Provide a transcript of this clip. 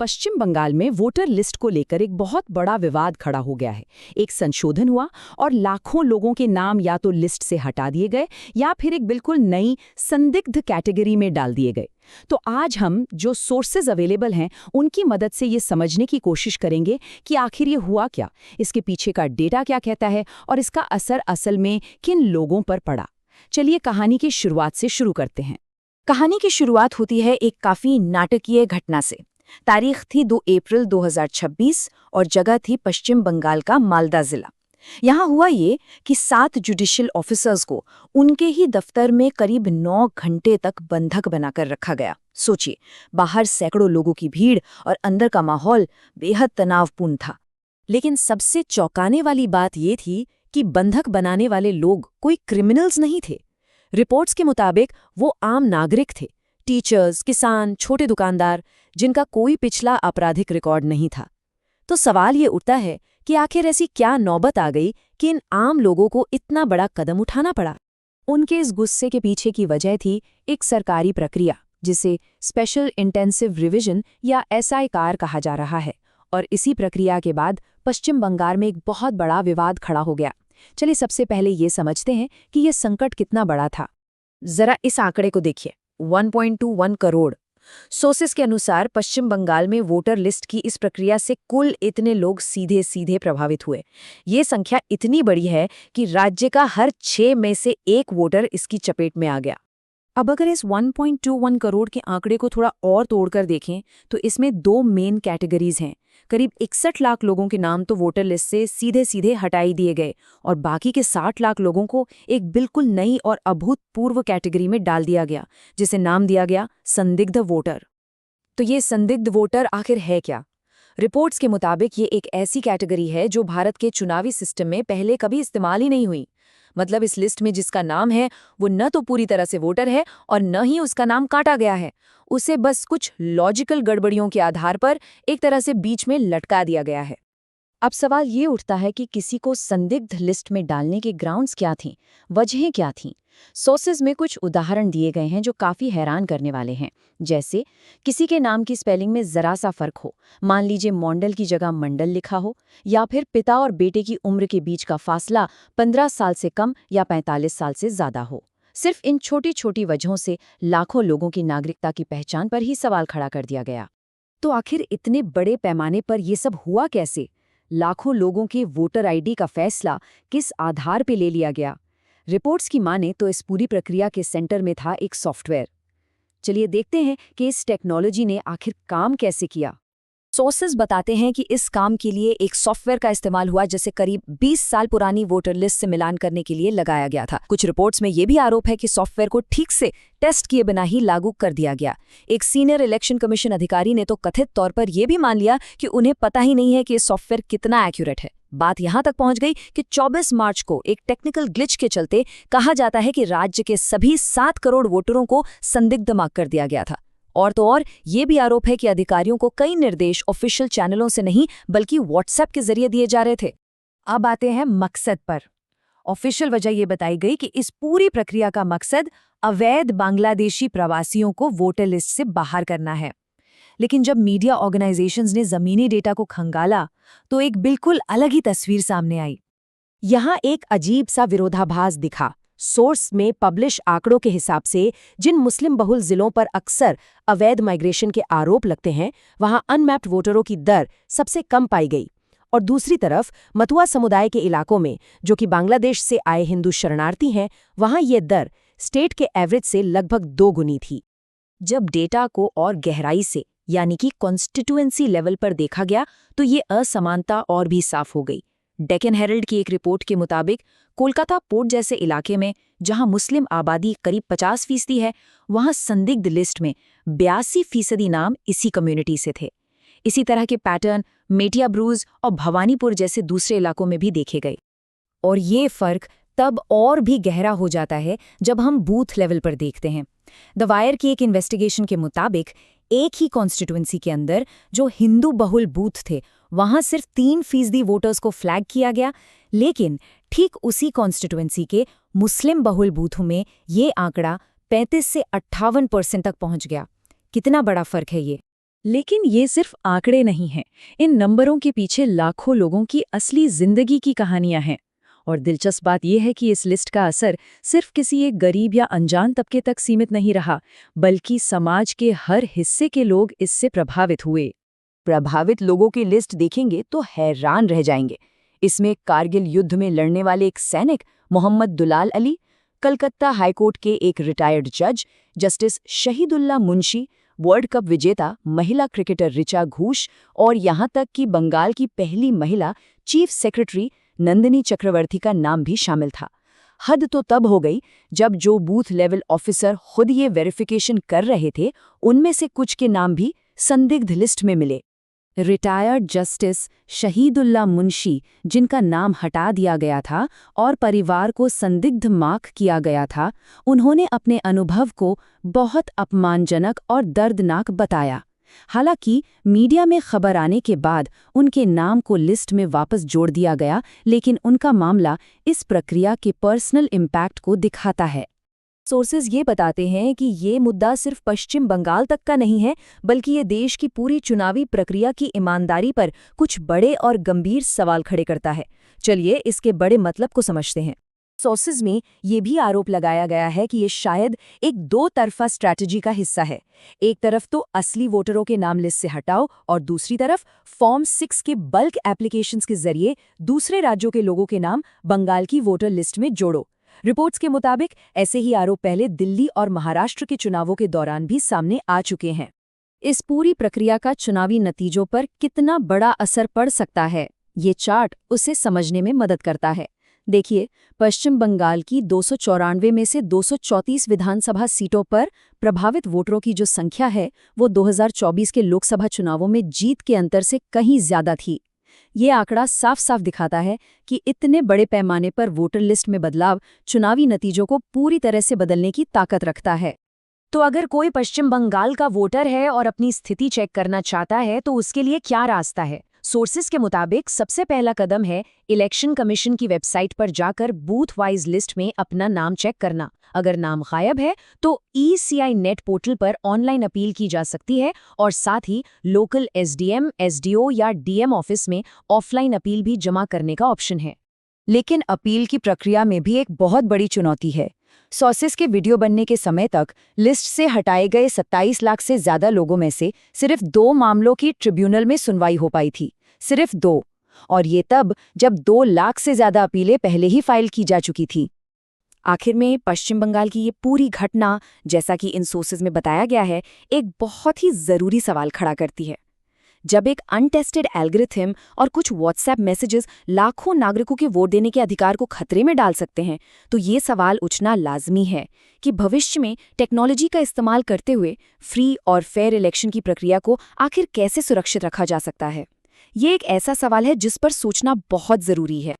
पश्चिम बंगाल में voter list को लेकर एक बहुत बड़ा विवाद खड़ा हो गया है। एक संशोधन हुआ और लाखों लोगों के नाम या तो लिस्ट से हटा दिए गए या फिर एक बिल्कुल नई संदिग्ध कैटेगरी में डाल दिए गए। तो आज हम जो सोर्सेज अवेलेबल हैं उनकी मदद से ये समझने की कोशिश करेंगे कि आखिर ये हुआ क्या, इसके पीछे का डेटा क्या कहता है और इसका असर असल में किन लोगों पर पड़ा। चलिए कहानी की शुरुआत से शुरू करते हैं। कहानी की शुरुआत होती है एक काफी नाटकीय घटना से। तारीख थी 2 अप्रैल 2026 और जगह थी पश्चिम बंगाल का मालदा जिला। यहाँ हुआ ये कि 7 जुडिशियल ऑफिसर्स को उनके ही दफ्तर में करीब 9 घंटे तक बंधक बनाकर रखा गया। सोचिए, बाहर सैकड़ों लोगों की भीड़ और अंदर का माहौल बेहद तनावपूर्ण था। लेकिन सबसे चौंकाने वाली बात ये थी कि बंधक बनाने वाले लोग कोई क्रिमिनल्स नहीं थे। रिपोर्ट्स के मुताबिक वो आम नागरिक थे, टीचर्स, किसान, छोटे दुकानदार, जिनका कोई पिछला आपराधिक रिकॉर्ड नहीं था। तो सवाल ये उठता है कि आखिर ऐसी क्या नौबत आ गई कि इन आम लोगों को इतना बड़ा कदम उठाना पड़ा। उनके इस गुस्से के पीछे की वजह थी एक सरकारी प्रक्रिया जिसे स्पेशल इंटेंसिव रिवीजन या SIR कहा जा रहा है। और इसी प्रक्रिया के बाद पश्चिम बंगाल में एक बहुत बड़ा विवाद खड़ा हो गया। चलिए सबसे पहले ये समझते हैं कि ये संकट कितना बड़ा था। जरा इस आंकड़े को देखिए, 1.21 करोड़। सोर्सेस के अनुसार पश्चिम बंगाल में वोटर लिस्ट की इस प्रक्रिया से कुल इतने लोग सीधे सीधे प्रभावित हुए। ये संख्या इतनी बड़ी है कि राज्य का हर 6 में से 1 वोटर इसकी चपेट में आ गया। अब अगर इस 1.21 करोड़ के आंकड़े को थोड़ा और तोड़कर देखें तो इसमें 2 मेन कैटेगरीज हैं। करीब 61 लाख लोगों के नाम तो वोटर लिस्ट से सीधे सीधे हटाई दिए गए और बाकी के 60 लाख लोगों को एक बिल्कुल नई और अभूतपूर्व कैटेगरी में डाल दिया गया, जिसे नाम दिया गया संदिग्ध वोटर। तो ये संदिग्ध वोटर आखिर है क्या? रिपोर्ट्स के मुताबिक ये एक ऐसी कैटेगरी है जो भारत के चुनावी सिस्टम में पहले कभी इस्तेमाल ही नहीं हुई। मतलब इस लिस्ट में जिसका नाम है वो न तो पूरी तरह से वोटर है और न ही उसका नाम काटा गया है। उसे बस कुछ लॉजिकल गड़बड़ियों के आधार पर एक तरह से बीच में लटका दिया गया है। अब सवाल ये उठता है कि किसी को संदिग्ध लिस्ट में डालने के ग्राउंड्स क्या थीं, वजहें क्या थीं? सोर्सेज में कुछ उदाहरण दिए गए हैं जो काफ़ी हैरान करने वाले हैं। जैसे किसी के नाम की स्पेलिंग में ज़रा सा फ़र्क हो, मान लीजिए मॉन्डल की जगह मंडल लिखा हो, या फिर पिता और बेटे की उम्र के बीच का फासला 15 साल से कम या 45 साल से ज़्यादा हो। सिर्फ इन छोटी छोटी वजहों से लाखों लोगों की नागरिकता की पहचान पर ही सवाल खड़ा कर दिया गया। तो आखिर इतने बड़े पैमाने पर ये सब हुआ कैसे? लाखों लोगों के वोटर ID का फैसला किस आधार पर ले लिया गया? रिपोर्ट्स की माने तो इस पूरी प्रक्रिया के सेंटर में था एक सॉफ्टवेयर। चलिए देखते हैं कि इस टेक्नोलॉजी ने आखिर काम कैसे किया। सोर्सेज बताते हैं कि इस काम के लिए एक सॉफ्टवेयर का इस्तेमाल हुआ जिसे करीब 20 साल पुरानी वोटर लिस्ट से मिलान करने के लिए लगाया गया था। कुछ रिपोर्ट्स में यह भी आरोप है कि सॉफ्टवेयर को ठीक से टेस्ट किए बिना ही लागू कर दिया गया। एक सीनियर इलेक्शन कमीशन अधिकारी ने तो कथित तौर पर यह भी मान लिया कि उन्हें पता ही नहीं है कि सॉफ्टवेयर कितना एक्यूरेट है। बात यहां तक पहुंच गई कि 24 मार्च को एक टेक्निकल ग्लिच के चलते कहा जाता है कि राज्य के सभी 7 करोड़ वोटरों को संदिग्ध मार्क कर दिया गया था। और तो और ये भी आरोप है कि अधिकारियों को कई निर्देश ऑफिशियल चैनलों से नहीं बल्कि व्हाट्सएप के जरिए दिए जा रहे थे। अब आते हैं मकसद पर। ऑफिशियल वजह ये बताई गई कि इस पूरी प्रक्रिया का मकसद अवैध बांग्लादेशी प्रवासियों को वोटर लिस्ट से बाहर करना है। लेकिन जब मीडिया ऑर्गेनाइजेशंस ने जमीनी डेटा को खंगाला तो एक बिल्कुल अलग ही तस्वीर सामने आई। यहाँ एक अजीब सा विरोधाभास दिखा। सोर्स में पब्लिश आंकड़ों के हिसाब से जिन मुस्लिम बहुल जिलों पर अक्सर अवैध माइग्रेशन के आरोप लगते हैं, वहां अनमैप्ड वोटरों की दर सबसे कम पाई गई। और दूसरी तरफ मतुआ समुदाय के इलाकों में, जो कि बांग्लादेश से आए हिंदू शरणार्थी हैं, वहां ये दर स्टेट के एवरेज से लगभग 2 गुनी थी। जब डेटा को और गहराई से यानी कि कॉन्स्टिट्यूएंसी लेवल पर देखा गया तो ये असमानता और भी साफ हो गई। डेक्कन हेरल्ड की एक रिपोर्ट के मुताबिक कोलकाता पोर्ट जैसे इलाके में, जहां मुस्लिम आबादी करीब 50% है, वहां संदिग्ध लिस्ट में 82% नाम इसी कम्युनिटी से थे। इसी तरह के पैटर्न मेटिया ब्रूज और भवानीपुर जैसे दूसरे इलाकों में भी देखे गए। और ये फर्क तब और भी गहरा हो जाता है जब हम बूथ लेवल पर देखते हैं। द वायर की एक इन्वेस्टिगेशन के मुताबिक एक ही कॉन्स्टिट्यूएंसी के अंदर जो हिंदू बहुल बूथ थे, वहां सिर्फ 3% वोटर्स को फ्लैग किया गया, लेकिन ठीक उसी कॉन्स्टिट्यूएंसी के मुस्लिम बहुल बूथों में ये आंकड़ा 35 से 58% तक पहुंच गया। कितना बड़ा फर्क है ये। लेकिन ये सिर्फ आंकड़े नहीं हैं। इन नंबरों के पीछे लाखों लोगों की असली जिंदगी की कहानियां हैं। और दिलचस्प बात यह है कि इस लिस्ट का असर सिर्फ किसी एक गरीब या अनजान तबके तक सीमित नहीं रहा, बल्कि समाज के हर हिस्से के लोग इससे प्रभावित हुए। प्रभावित लोगों की लिस्ट देखेंगे तो हैरान रह जाएंगे। इसमें कारगिल युद्ध में लड़ने वाले एक सैनिक मोहम्मद दुलाल अली, कलकत्ता हाईकोर्ट के एक रिटायर्ड जज justice Shahidullah Munshi, world cup विजेता महिला क्रिकेटर ऋचा घोष और यहां तक कि बंगाल की पहली महिला चीफ सेक्रेटरी नंदिनी चक्रवर्ती का नाम भी शामिल था। हद तो तब हो गई जब जो बूथ लेवल ऑफिसर खुद ये वेरिफिकेशन कर रहे थे, उनमें से कुछ के नाम भी संदिग्ध लिस्ट में मिले। रिटायर्ड जस्टिस शहीदुल्ला मुंशी, जिनका नाम हटा दिया गया था और परिवार को संदिग्ध मार्क किया गया था, उन्होंने अपने अनुभव को बहुत अपमानजनक और दर्दनाक बताया। हालांकि मीडिया में खबर आने के बाद उनके नाम को लिस्ट में वापस जोड़ दिया गया, लेकिन उनका मामला इस प्रक्रिया के पर्सनल इम्पैक्ट को दिखाता है। सोर्सेज ये बताते हैं कि ये मुद्दा सिर्फ पश्चिम बंगाल तक का नहीं है, बल्कि ये देश की पूरी चुनावी प्रक्रिया की ईमानदारी पर कुछ बड़े और गंभीर सवाल खड़े करता है। चलिए इसके बड़े मतलब को समझते हैं। सोर्सेज में ये भी आरोप लगाया गया है कि ये शायद एक दो तरफा स्ट्रैटेजी का हिस्सा है। एक तरफ तो असली वोटरों के नाम लिस्ट से हटाओ और दूसरी तरफ फॉर्म 6 के बल्क एप्लीकेशंस के जरिए दूसरे राज्यों के लोगों के नाम बंगाल की वोटर लिस्ट में जोड़ो। रिपोर्ट्स के मुताबिक ऐसे ही आरोप पहले दिल्ली और महाराष्ट्र के चुनावों के दौरान भी सामने आ चुके हैं। इस पूरी प्रक्रिया का चुनावी नतीजों पर कितना बड़ा असर पड़ सकता है, ये चार्ट उसे समझने में मदद करता है। देखिए, पश्चिम बंगाल की 294 में से 234 विधानसभा सीटों पर प्रभावित वोटरों की जो संख्या है, वो 2024 के लोकसभा चुनावों में जीत के अंतर से कहीं ज्यादा थी। ये आंकड़ा साफ साफ दिखाता है कि इतने बड़े पैमाने पर वोटर लिस्ट में बदलाव चुनावी नतीजों को पूरी तरह से बदलने की ताकत रखता है। तो अगर कोई पश्चिम बंगाल का वोटर है और अपनी स्थिति चेक करना चाहता है, तो उसके लिए क्या रास्ता है? सोर्सेस के मुताबिक सबसे पहला कदम है इलेक्शन कमीशन की वेबसाइट पर जाकर बूथ वाइज लिस्ट में अपना नाम चेक करना। अगर नाम गायब है तो ECI नेट पोर्टल पर ऑनलाइन अपील की जा सकती है और साथ ही लोकल SDM, SDO या DM ऑफिस में ऑफलाइन अपील भी जमा करने का ऑप्शन है। लेकिन अपील की प्रक्रिया में भी एक बहुत बड़ी चुनौती है। सोर्सेस के वीडियो बनने के समय तक लिस्ट से हटाए गए 27 लाख से ज्यादा लोगों में से सिर्फ 2 मामलों की ट्रिब्यूनल में सुनवाई हो पाई थी, सिर्फ 2, और ये तब जब 2 लाख से ज्यादा अपीलें पहले ही फाइल की जा चुकी थी। आखिर में पश्चिम बंगाल की ये पूरी घटना, जैसा कि इन सोर्सेज में बताया गया है, एक बहुत ही जरूरी सवाल खड़ा करती है। जब एक अनटेस्टेड एल्गोरिथम और कुछ व्हाट्सएप मैसेजेस लाखों नागरिकों के वोट देने के अधिकार को खतरे में डाल सकते हैं, तो ये सवाल उठना लाजमी है कि भविष्य में टेक्नोलॉजी का इस्तेमाल करते हुए फ्री और फेयर इलेक्शन की प्रक्रिया को आखिर कैसे सुरक्षित रखा जा सकता है। ये एक ऐसा सवाल है जिस पर सोचना बहुत जरूरी है।